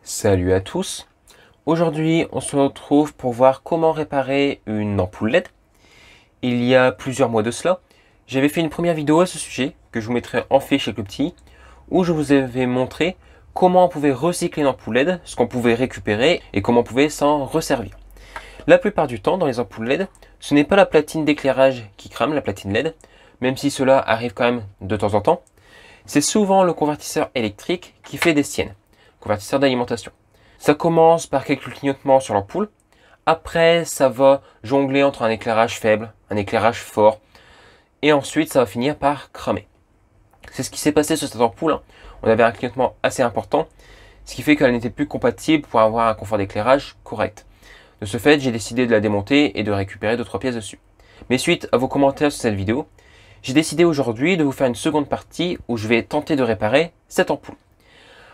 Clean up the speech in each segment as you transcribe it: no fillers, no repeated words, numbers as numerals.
Salut à tous. Aujourd'hui, on se retrouve pour voir comment réparer une ampoule LED. Il y a plusieurs mois de cela, j'avais fait une première vidéo à ce sujet que je vous mettrai en fiche avec le petit, où je vous avais montré comment on pouvait recycler une ampoule LED, ce qu'on pouvait récupérer et comment on pouvait s'en resservir. La plupart du temps, dans les ampoules LED, ce n'est pas la platine d'éclairage qui crame, la platine LED, même si cela arrive quand même de temps en temps. C'est souvent le convertisseur électrique qui fait des siennes, convertisseur d'alimentation. Ça commence par quelques clignotements sur l'ampoule. Après, ça va jongler entre un éclairage faible, un éclairage fort. Et ensuite, ça va finir par cramer. C'est ce qui s'est passé sur cette ampoule. On avait un clignotement assez important, ce qui fait qu'elle n'était plus compatible pour avoir un confort d'éclairage correct. De ce fait, j'ai décidé de la démonter et de récupérer 2-3 pièces dessus. Mais suite à vos commentaires sur cette vidéo, j'ai décidé aujourd'hui de vous faire une seconde partie où je vais tenter de réparer cette ampoule.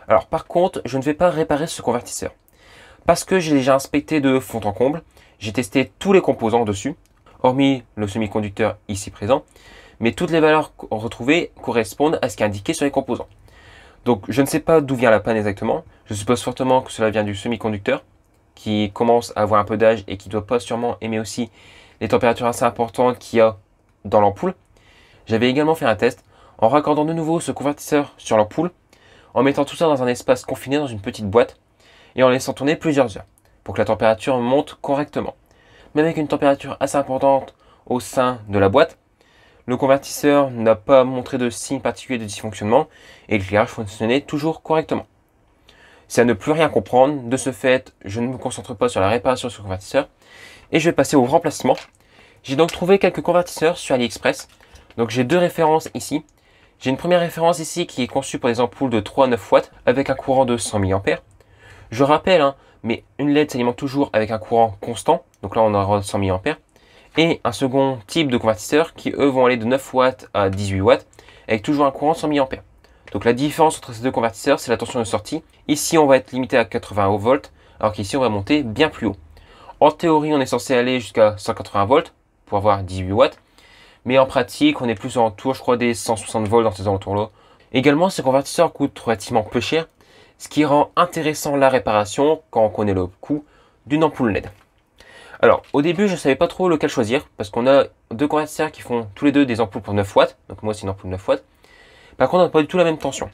Alors par contre, je ne vais pas réparer ce convertisseur. Parce que j'ai déjà inspecté de fond en comble, j'ai testé tous les composants dessus, hormis le semi-conducteur ici présent, mais toutes les valeurs retrouvées correspondent à ce qui est indiqué sur les composants. Donc je ne sais pas d'où vient la panne exactement, je suppose fortement que cela vient du semi-conducteur, qui commence à avoir un peu d'âge et qui doit pas sûrement aimer aussi les températures assez importantes qu'il y a dans l'ampoule. J'avais également fait un test en raccordant de nouveau ce convertisseur sur l'ampoule, en mettant tout ça dans un espace confiné dans une petite boîte et en laissant tourner plusieurs heures pour que la température monte correctement. Mais avec une température assez importante au sein de la boîte, le convertisseur n'a pas montré de signe particulier de dysfonctionnement et l'éclairage fonctionnait toujours correctement. C'est à ne plus rien comprendre, de ce fait, je ne me concentre pas sur la réparation de ce convertisseur et je vais passer au remplacement. J'ai donc trouvé quelques convertisseurs sur AliExpress, donc j'ai deux références ici. J'ai une première référence ici qui est conçue pour des ampoules de 3 à 9 watts avec un courant de 100 mA. Je rappelle, mais une LED s'alimente toujours avec un courant constant, donc là on aura 100 mA. Et un second type de convertisseur qui eux vont aller de 9 watts à 18 watts avec toujours un courant de 100 mA. Donc la différence entre ces deux convertisseurs, c'est la tension de sortie. Ici on va être limité à 80 volts, alors qu'ici on va monter bien plus haut. En théorie on est censé aller jusqu'à 180 volts pour avoir 18 watts. Mais en pratique, on est plus en tour, je crois, des 160 volts dans ces alentours-là. Également, ces convertisseurs coûtent relativement peu cher, ce qui rend intéressant la réparation quand on connaît le coût d'une ampoule LED. Alors, au début, je ne savais pas trop lequel choisir, parce qu'on a deux convertisseurs qui font tous les deux des ampoules pour 9 watts. Donc moi, c'est une ampoule 9 watts. Par contre, on n'a pas du tout la même tension.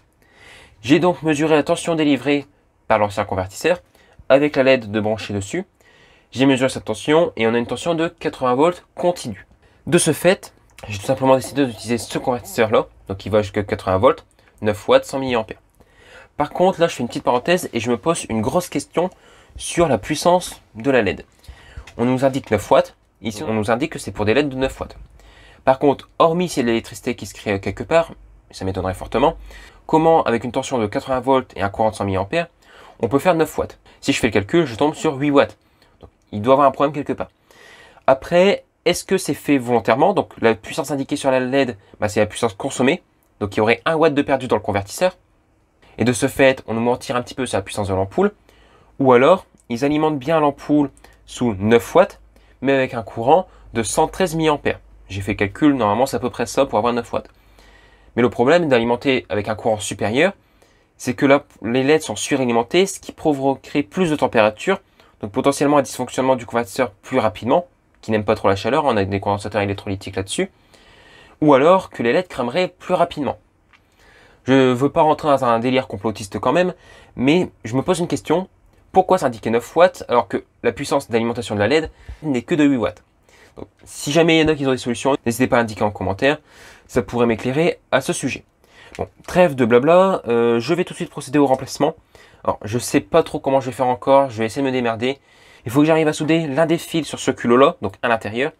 J'ai donc mesuré la tension délivrée par l'ancien convertisseur, avec la LED de brancher dessus. J'ai mesuré cette tension, et on a une tension de 80 volts continue. De ce fait, j'ai tout simplement décidé d'utiliser ce convertisseur là, donc qui va jusqu'à 80 volts, 9 watts, 100 mA. Par contre, là je fais une petite parenthèse et je me pose une grosse question sur la puissance de la LED. On nous indique 9 watts, ici on nous indique que c'est pour des LED de 9 watts. Par contre, hormis s'il y a de l'électricité qui se crée quelque part, ça m'étonnerait fortement, comment avec une tension de 80 volts et un courant de 100 mA, on peut faire 9 watts. Si je fais le calcul, je tombe sur 8 watts. Donc, il doit y avoir un problème quelque part. Après, est-ce que c'est fait volontairement? Donc la puissance indiquée sur la LED, c'est la puissance consommée. Donc il y aurait 1 watt de perdu dans le convertisseur. Et de ce fait, on nous mentir un petit peu sur la puissance de l'ampoule. Ou alors, ils alimentent bien l'ampoule sous 9 watts, mais avec un courant de 113 mA. J'ai fait le calcul, normalement c'est à peu près ça pour avoir 9 watts. Mais le problème d'alimenter avec un courant supérieur, c'est que là, les LED sont suralimentés, ce qui provoquerait plus de température. Donc potentiellement un dysfonctionnement du convertisseur plus rapidement, qui n'aime pas trop la chaleur, on a des condensateurs électrolytiques là-dessus, ou alors que les LED crameraient plus rapidement. Je ne veux pas rentrer dans un délire complotiste quand même, mais je me pose une question, pourquoi s'indiquer 9 watts alors que la puissance d'alimentation de la LED n'est que de 8 watts? Donc, si jamais il y en a qui ont des solutions, n'hésitez pas à indiquer en commentaire, ça pourrait m'éclairer à ce sujet. Bon, trêve de blabla, je vais tout de suite procéder au remplacement. Alors, je sais pas trop comment je vais faire encore, je vais essayer de me démerder. Il faut que j'arrive à souder l'un des fils sur ce culot-là, donc à l'intérieur.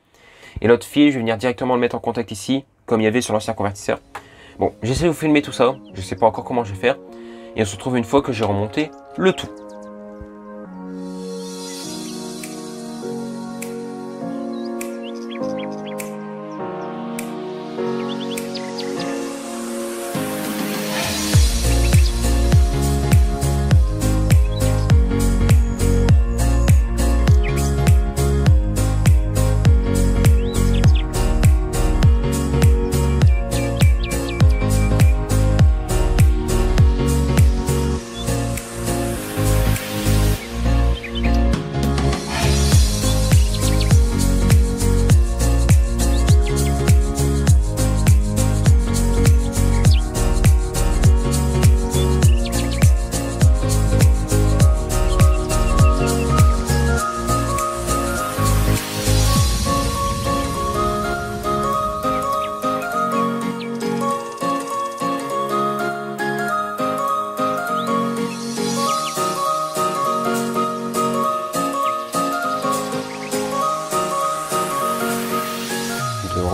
Et l'autre fil, je vais venir directement le mettre en contact ici, comme il y avait sur l'ancien convertisseur. Bon, j'essaie de vous filmer tout ça, je sais pas encore comment je vais faire. Et on se retrouve une fois que j'ai remonté le tout.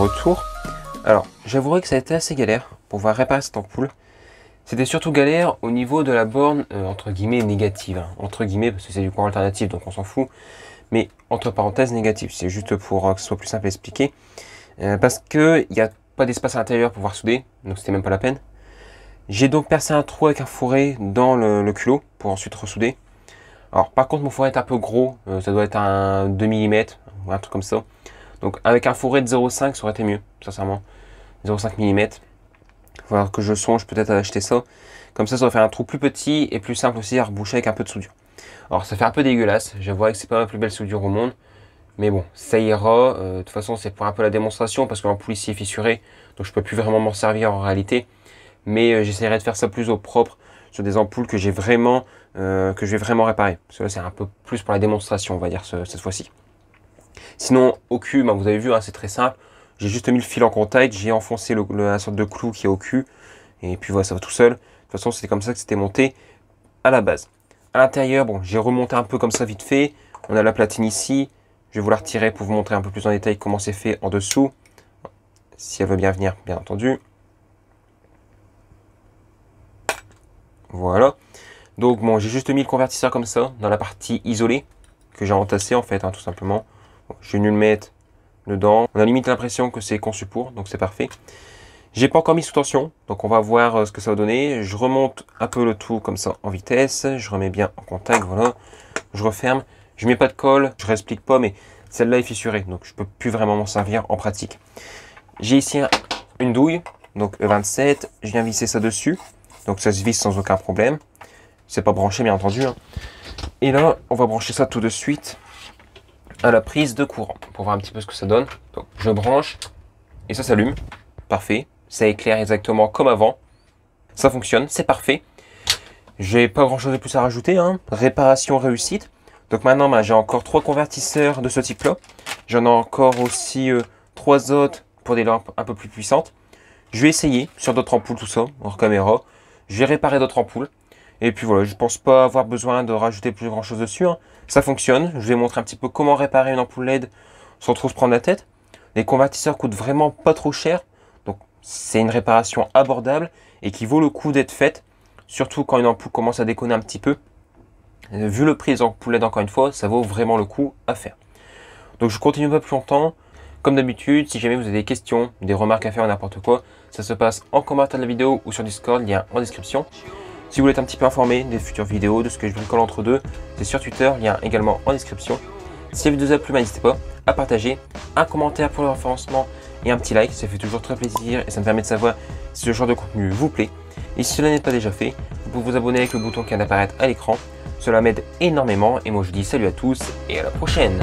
retour. Alors, j'avouerai que ça a été assez galère pour pouvoir réparer cette ampoule. C'était surtout galère au niveau de la borne, entre guillemets, négative. Hein. Entre guillemets, parce que c'est du courant alternatif, donc on s'en fout. Mais entre parenthèses, négative. C'est juste pour que ce soit plus simple à expliquer. Parce qu'il n'y a pas d'espace à l'intérieur pour pouvoir souder, donc c'était même pas la peine. J'ai donc percé un trou avec un fourré dans le culot pour ensuite ressouder. Alors par contre mon fourré est un peu gros, ça doit être un 2 mm ou un truc comme ça. Donc avec un fourré de 0,5 ça aurait été mieux, sincèrement. 0,5 mm. Il va falloir que je songe peut-être à acheter ça. Comme ça va faire un trou plus petit et plus simple aussi à reboucher avec un peu de soudure. Alors ça fait un peu dégueulasse, j'avoue que c'est pas ma plus belle soudure au monde. Mais bon, ça ira. De toute façon c'est pour un peu la démonstration parce que l'ampoule ici est fissurée. Donc je peux plus vraiment m'en servir en réalité. Mais j'essaierai de faire ça plus au propre sur des ampoules que j'ai vraiment que je vais vraiment réparer. Parce que là c'est un peu plus pour la démonstration on va dire cette fois-ci. Sinon au cul, vous avez vu, hein, c'est très simple. J'ai juste mis le fil en contact, j'ai enfoncé la sorte de clou qui est au cul. Et puis voilà, ça va tout seul. De toute façon c'était comme ça que c'était monté à la base. À l'intérieur, bon, j'ai remonté un peu comme ça vite fait. On a la platine ici. Je vais vous la retirer pour vous montrer un peu plus en détail comment c'est fait en dessous. Si elle veut bien venir, bien entendu. Voilà. Donc bon, j'ai juste mis le convertisseur comme ça, dans la partie isolée, que j'ai entassé en fait, hein, tout simplement. Bon, je suis venu le mettre dedans. On a limite l'impression que c'est conçu pour, donc c'est parfait. J'ai pas encore mis sous tension, donc on va voir ce que ça va donner. Je remonte un peu le tout comme ça en vitesse. Je remets bien en contact, voilà. Je referme. Je mets pas de colle, je réexplique pas, mais celle-là est fissurée, donc je peux plus vraiment m'en servir en pratique. J'ai ici une douille, donc E27. Je viens visser ça dessus. Donc ça se visse sans aucun problème. C'est pas branché bien entendu. Hein. Et là, on va brancher ça tout de suite à la prise de courant pour voir un petit peu ce que ça donne. Donc je branche et ça s'allume. Parfait. Ça éclaire exactement comme avant. Ça fonctionne, c'est parfait. J'ai pas grand chose de plus à rajouter. Hein. Réparation réussite. Donc maintenant, j'ai encore 3 convertisseurs de ce type-là. J'en ai encore aussi 3 autres pour des lampes un peu plus puissantes. Je vais essayer sur d'autres ampoules, tout ça, hors caméra. Je vais réparer d'autres ampoules. Et puis voilà, je pense pas avoir besoin de rajouter plus grand chose dessus. Hein. Ça fonctionne. Je vais montrer un petit peu comment réparer une ampoule LED sans trop se prendre la tête. Les convertisseurs coûtent vraiment pas trop cher. Donc c'est une réparation abordable et qui vaut le coup d'être faite. Surtout quand une ampoule commence à déconner un petit peu. Vu le prix des ampoules LED encore une fois, ça vaut vraiment le coup à faire. Donc je continue pas plus longtemps. Comme d'habitude, si jamais vous avez des questions, des remarques à faire ou n'importe quoi, ça se passe en commentaire de la vidéo ou sur Discord, lien en description. Si vous voulez être un petit peu informé des futures vidéos, de ce que je bricole entre deux, c'est sur Twitter, lien également en description. Si la vidéo vous a plu, n'hésitez pas à partager, un commentaire pour le référencement et un petit like, ça fait toujours très plaisir et ça me permet de savoir si ce genre de contenu vous plaît. Et si cela n'est pas déjà fait, vous pouvez vous abonner avec le bouton qui vient d'apparaître à l'écran. Cela m'aide énormément et moi je dis salut à tous et à la prochaine.